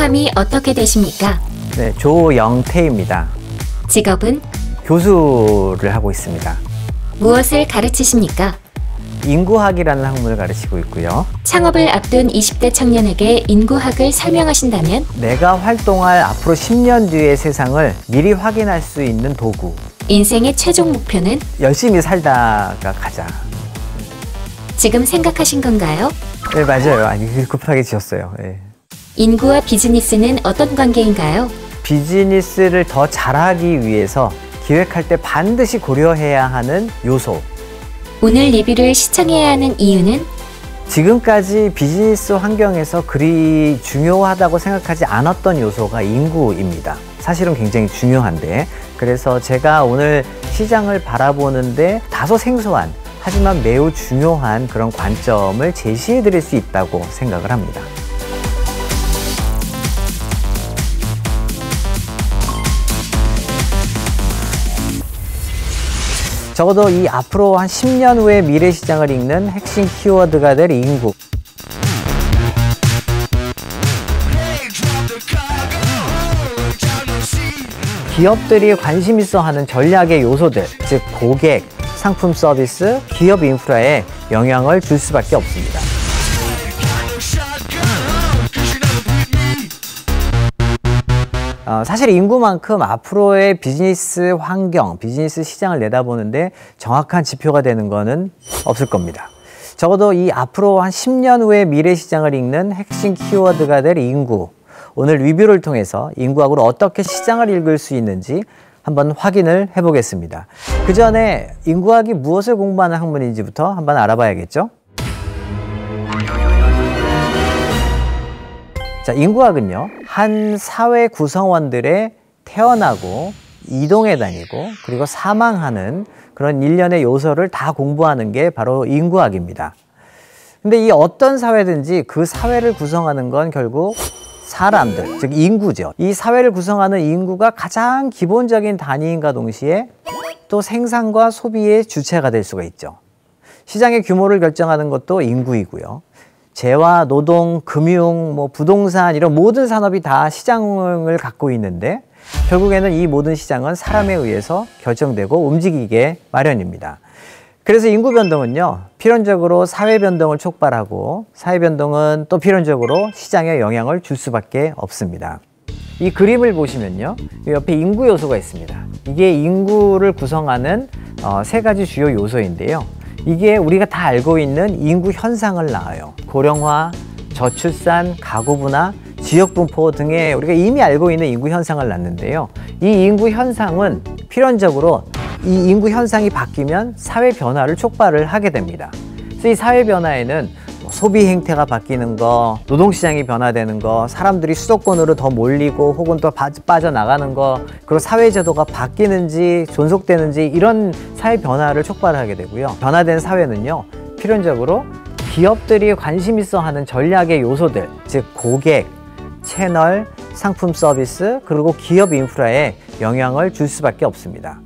성함이 어떻게 되십니까? 네, 조영태입니다. 직업은? 교수를 하고 있습니다. 무엇을 가르치십니까? 인구학이라는 학문을 가르치고 있고요. 창업을 앞둔 20대 청년에게 인구학을 설명하신다면? 내가 활동할 앞으로 10년 뒤의 세상을 미리 확인할 수 있는 도구. 인생의 최종 목표는? 열심히 살다가 가자. 지금 생각하신 건가요? 네, 맞아요. 아니, 급하게 지었어요. 네. 인구와 비즈니스는 어떤 관계인가요? 비즈니스를 더 잘하기 위해서 기획할 때 반드시 고려해야 하는 요소. 오늘 리뷰를 시청해야 하는 이유는? 지금까지 비즈니스 환경에서 그리 중요하다고 생각하지 않았던 요소가 인구입니다. 사실은 굉장히 중요한데, 그래서 제가 오늘 시장을 바라보는데 다소 생소한, 하지만 매우 중요한 그런 관점을 제시해 드릴 수 있다고 생각을 합니다. 적어도 이 앞으로 한 10년 후의 미래 시장을 읽는 핵심 키워드가 될 인구. 기업들이 관심 있어 하는 전략의 요소들, 즉 고객, 상품 서비스, 기업 인프라에 영향을 줄 수밖에 없습니다. 사실 인구만큼 앞으로의 비즈니스 환경, 비즈니스 시장을 내다보는데 정확한 지표가 되는 것은 없을 겁니다. 적어도 이 앞으로 한 10년 후의 미래 시장을 읽는 핵심 키워드가 될 인구. 오늘 리뷰를 통해서 인구학으로 어떻게 시장을 읽을 수 있는지 한번 확인을 해보겠습니다. 그 전에 인구학이 무엇을 공부하는 학문인지부터 한번 알아봐야겠죠? 자, 인구학은요, 한 사회 구성원들의 태어나고 이동해 다니고 그리고 사망하는 그런 일련의 요소를 다 공부하는 게 바로 인구학입니다. 근데 이 어떤 사회든지 그 사회를 구성하는 건 결국 사람들, 즉 인구죠. 이 사회를 구성하는 인구가 가장 기본적인 단위인가 동시에 또 생산과 소비의 주체가 될 수가 있죠. 시장의 규모를 결정하는 것도 인구이고요. 재화, 노동, 금융, 부동산 이런 모든 산업이 다 시장을 갖고 있는데 결국에는 이 모든 시장은 사람에 의해서 결정되고 움직이게 마련입니다. 그래서 인구 변동은요, 필연적으로 사회 변동을 촉발하고 사회 변동은 또 필연적으로 시장에 영향을 줄 수밖에 없습니다. 이 그림을 보시면요, 옆에 인구 요소가 있습니다. 이게 인구를 구성하는 세 가지 주요 요소인데요. 이게 우리가 다 알고 있는 인구 현상을 낳아요. 고령화, 저출산, 가구분화, 지역분포 등의 우리가 이미 알고 있는 인구 현상을 낳는데요. 이 인구 현상은 필연적으로 이 인구 현상이 바뀌면 사회 변화를 촉발을 하게 됩니다. 그래서 이 사회 변화에는 소비 행태가 바뀌는 거, 노동시장이 변화되는 거, 사람들이 수도권으로 더 몰리고 혹은 또 빠져나가는 거, 그리고 사회제도가 바뀌는지 존속되는지 이런 사회 변화를 촉발하게 되고요. 변화된 사회는요, 필연적으로 기업들이 관심 있어 하는 전략의 요소들, 즉 고객, 채널, 상품 서비스, 그리고 기업 인프라에 영향을 줄 수밖에 없습니다.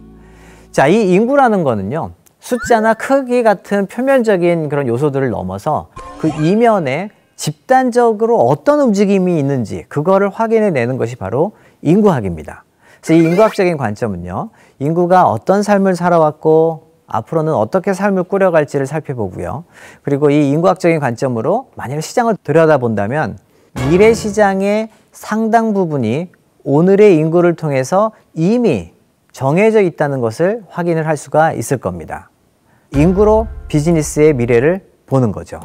자, 이 인구라는 거는요, 숫자나 크기 같은 표면적인 그런 요소들을 넘어서 그 이면에 집단적으로 어떤 움직임이 있는지 그거를 확인해 내는 것이 바로 인구학입니다. 그래서 이 인구학적인 관점은요, 인구가 어떤 삶을 살아왔고 앞으로는 어떻게 삶을 꾸려갈지를 살펴보고요. 그리고 이 인구학적인 관점으로 만약 시장을 들여다본다면 미래 시장의 상당 부분이 오늘의 인구를 통해서 이미 정해져 있다는 것을 확인을 할 수가 있을 겁니다. 인구로 비즈니스의 미래를 보는 거죠.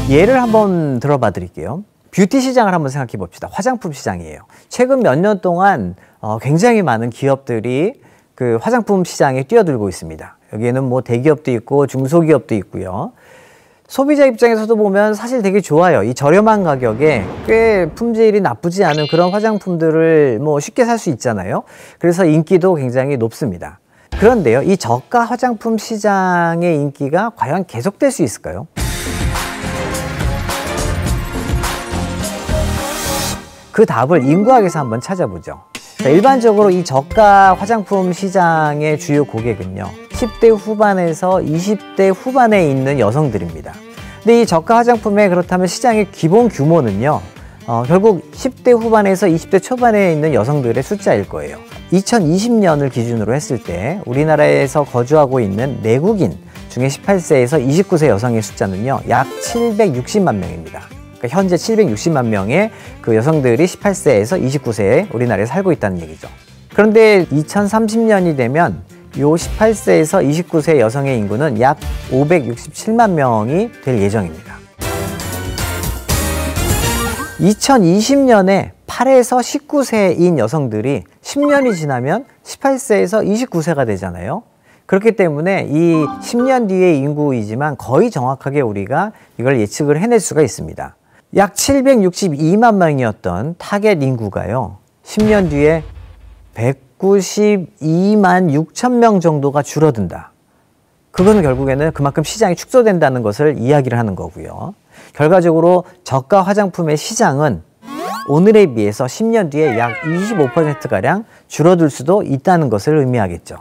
예를 한번 들어봐 드릴게요. 뷰티 시장을 한번 생각해 봅시다. 화장품 시장이에요. 최근 몇 년 동안 굉장히 많은 기업들이 그 화장품 시장에 뛰어들고 있습니다. 여기에는 대기업도 있고 중소기업도 있고요. 소비자 입장에서도 보면 사실 되게 좋아요. 이 저렴한 가격에 꽤 품질이 나쁘지 않은 그런 화장품들을 쉽게 살 수 있잖아요. 그래서 인기도 굉장히 높습니다. 그런데요, 이 저가 화장품 시장의 인기가 과연 계속될 수 있을까요? 그 답을 인구학에서 한번 찾아보죠. 자, 일반적으로 이 저가 화장품 시장의 주요 고객은요, 10대 후반에서 20대 후반에 있는 여성들입니다. 근데 이 저가 화장품의 그렇다면 시장의 기본 규모는요, 결국 10대 후반에서 20대 초반에 있는 여성들의 숫자일 거예요. 2020년을 기준으로 했을 때 우리나라에서 거주하고 있는 내국인 중에 18세에서 29세 여성의 숫자는요, 약 760만 명입니다. 그러니까 현재 760만 명의 그 여성들이 18세에서 29세에 우리나라에 살고 있다는 얘기죠. 그런데 2030년이 되면 요 18세에서 29세 여성의 인구는 약 567만 명이 될 예정입니다. 2020년에 8에서 19세인 여성들이 10년이 지나면 18세에서 29세가 되잖아요. 그렇기 때문에 이 10년 뒤의 인구이지만 거의 정확하게 우리가 이걸 예측을 해낼 수가 있습니다. 약 762만 명이었던 타겟 인구가요, 10년 뒤에 192만 6천 명 정도가 줄어든다. 그거는 결국에는 그만큼 시장이 축소된다는 것을 이야기를 하는 거고요. 결과적으로 저가 화장품의 시장은 오늘에 비해서 10년 뒤에 약 25%가량 줄어들 수도 있다는 것을 의미하겠죠.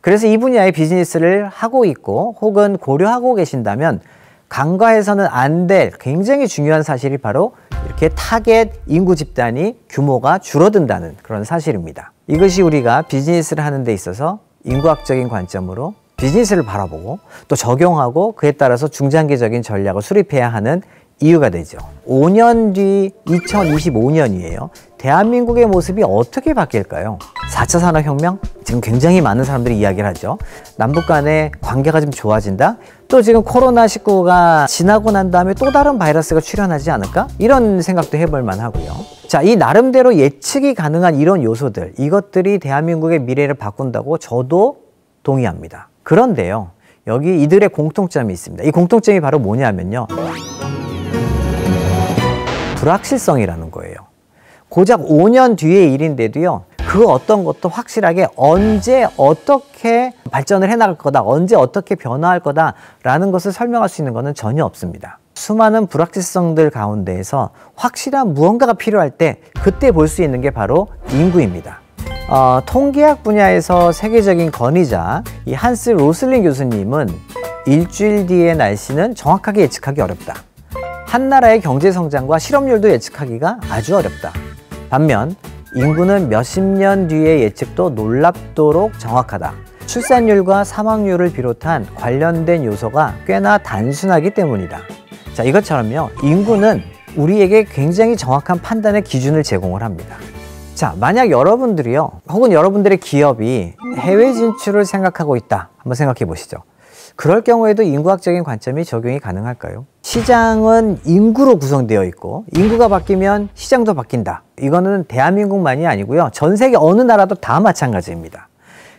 그래서 이 분야의 비즈니스를 하고 있고 혹은 고려하고 계신다면 간과해서는 안 될 굉장히 중요한 사실이 바로 이렇게 타겟 인구 집단이 규모가 줄어든다는 그런 사실입니다. 이것이 우리가 비즈니스를 하는 데 있어서 인구학적인 관점으로 비즈니스를 바라보고 또 적용하고 그에 따라서 중장기적인 전략을 수립해야 하는 이유가 되죠. 5년 뒤 2025년이에요. 대한민국의 모습이 어떻게 바뀔까요? 4차 산업혁명? 지금 굉장히 많은 사람들이 이야기를 하죠. 남북 간의 관계가 좀 좋아진다? 또 지금 코로나19가 지나고 난 다음에 또 다른 바이러스가 출현하지 않을까? 이런 생각도 해볼 만하고요. 자, 이 나름대로 예측이 가능한 이런 요소들, 이것들이 대한민국의 미래를 바꾼다고 저도 동의합니다. 그런데요, 여기 이들의 공통점이 있습니다. 이 공통점이 바로 뭐냐면요, 불확실성이라는 거예요. 고작 5년 뒤의 일인데도요, 그 어떤 것도 확실하게 언제 어떻게 발전을 해나갈 거다, 언제 어떻게 변화할 거다라는 것을 설명할 수 있는 것은 전혀 없습니다. 수많은 불확실성들 가운데에서 확실한 무언가가 필요할 때 그때 볼 수 있는 게 바로 인구입니다. 통계학 분야에서 세계적인 권위자 이 한스 로슬링 교수님은 일주일 뒤의 날씨는 정확하게 예측하기 어렵다. 한 나라의 경제 성장과 실업률도 예측하기가 아주 어렵다. 반면 인구는 몇십 년 뒤의 예측도 놀랍도록 정확하다. 출산율과 사망률을 비롯한 관련된 요소가 꽤나 단순하기 때문이다. 자, 이것처럼요, 인구는 우리에게 굉장히 정확한 판단의 기준을 제공을 합니다. 자, 만약 여러분들이요, 혹은 여러분들의 기업이 해외 진출을 생각하고 있다. 한번 생각해 보시죠. 그럴 경우에도 인구학적인 관점이 적용이 가능할까요? 시장은 인구로 구성되어 있고 인구가 바뀌면 시장도 바뀐다. 이거는 대한민국만이 아니고요, 전 세계 어느 나라도 다 마찬가지입니다.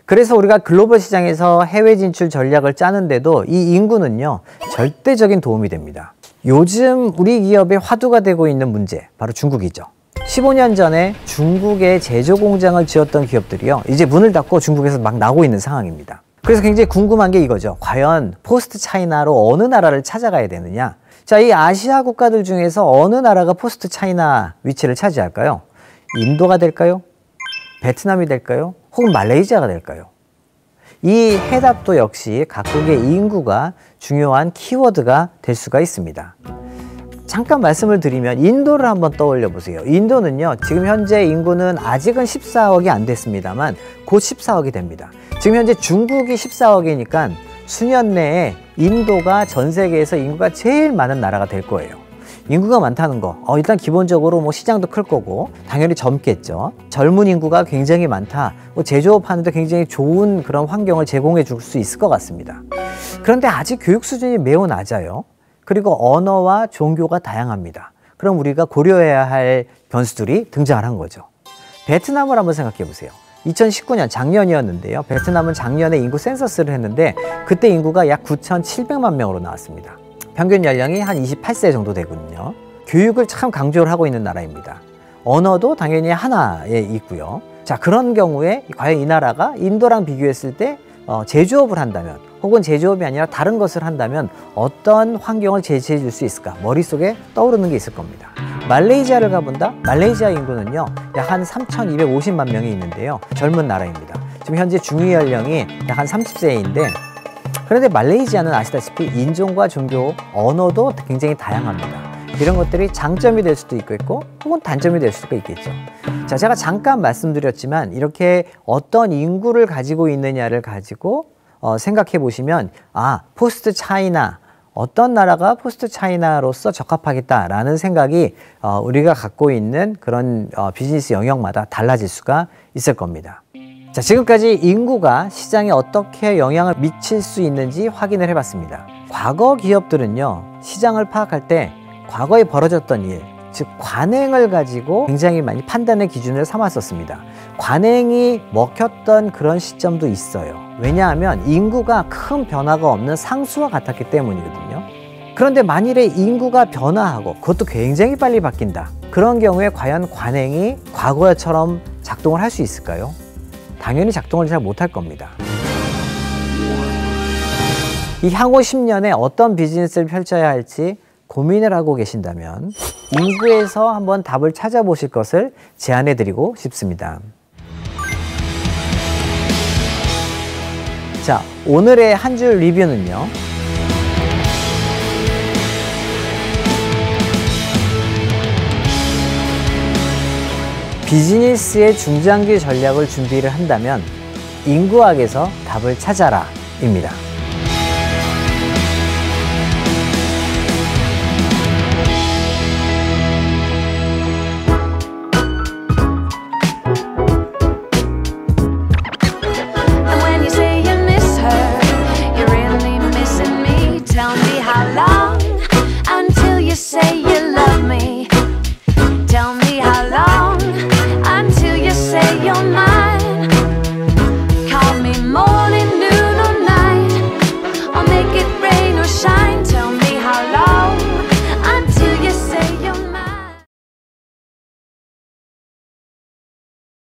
그래서 우리가 글로벌 시장에서 해외 진출 전략을 짜는데도 이 인구는요, 절대적인 도움이 됩니다. 요즘 우리 기업의 화두가 되고 있는 문제, 바로 중국이죠. 15년 전에 중국에 제조 공장을 지었던 기업들이요, 이제 문을 닫고 중국에서 막 나오고 있는 상황입니다. 그래서 굉장히 궁금한 게 이거죠. 과연 포스트 차이나로 어느 나라를 찾아가야 되느냐? 자, 이 아시아 국가들 중에서 어느 나라가 포스트 차이나 위치를 차지할까요? 인도가 될까요? 베트남이 될까요? 혹은 말레이시아가 될까요? 이 해답도 역시 각국의 인구가 중요한 키워드가 될 수가 있습니다. 잠깐 말씀을 드리면 인도를 한번 떠올려 보세요. 인도는요, 지금 현재 인구는 아직은 14억이 안 됐습니다만 곧 14억이 됩니다. 지금 현재 중국이 14억이니까 수년 내에 인도가 전 세계에서 인구가 제일 많은 나라가 될 거예요. 인구가 많다는 거, 일단 기본적으로 뭐 시장도 클 거고 당연히 젊겠죠. 젊은 인구가 굉장히 많다. 제조업하는데 굉장히 좋은 그런 환경을 제공해 줄 수 있을 것 같습니다. 그런데 아직 교육 수준이 매우 낮아요. 그리고 언어와 종교가 다양합니다. 그럼 우리가 고려해야 할 변수들이 등장을 한 거죠. 베트남을 한번 생각해 보세요. 2019년 작년이었는데요. 베트남은 작년에 인구 센서스를 했는데 그때 인구가 약 9,700만 명으로 나왔습니다. 평균 연령이 한 28세 정도 되거든요. 교육을 참 강조를 하고 있는 나라입니다. 언어도 당연히 하나에 있고요. 자, 그런 경우에 과연 이 나라가 인도랑 비교했을 때 제조업을 한다면, 혹은 제조업이 아니라 다른 것을 한다면 어떤 환경을 제시해 줄 수 있을까? 머릿속에 떠오르는 게 있을 겁니다. 말레이시아를 가본다? 말레이시아 인구는요, 약 한 3,250만 명이 있는데요. 젊은 나라입니다. 지금 현재 중위 연령이 약 한 30세인데 그런데 말레이시아는 아시다시피 인종과 종교, 언어도 굉장히 다양합니다. 이런 것들이 장점이 될 수도 있고 혹은 단점이 될 수도 있겠죠. 자, 제가 잠깐 말씀드렸지만 이렇게 어떤 인구를 가지고 있느냐를 가지고 생각해 보시면 포스트 차이나, 어떤 나라가 포스트 차이나로서 적합하겠다라는 생각이 우리가 갖고 있는 그런 비즈니스 영역마다 달라질 수가 있을 겁니다. 자, 지금까지 인구가 시장에 어떻게 영향을 미칠 수 있는지 확인을 해봤습니다. 과거 기업들은요, 시장을 파악할 때 과거에 벌어졌던 일, 즉 관행을 가지고 굉장히 많이 판단의 기준을 삼았었습니다. 관행이 먹혔던 그런 시점도 있어요. 왜냐하면 인구가 큰 변화가 없는 상수와 같았기 때문이거든요. 그런데 만일에 인구가 변화하고 그것도 굉장히 빨리 바뀐다. 그런 경우에 과연 관행이 과거처럼 작동을 할 수 있을까요? 당연히 작동을 잘 못할 겁니다. 이 향후 10년에 어떤 비즈니스를 펼쳐야 할지 고민을 하고 계신다면 인구에서 한번 답을 찾아보실 것을 제안해 드리고 싶습니다. 자, 오늘의 한 줄 리뷰는요, 비즈니스의 중장기 전략을 준비를 한다면 인구학에서 답을 찾아라 입니다.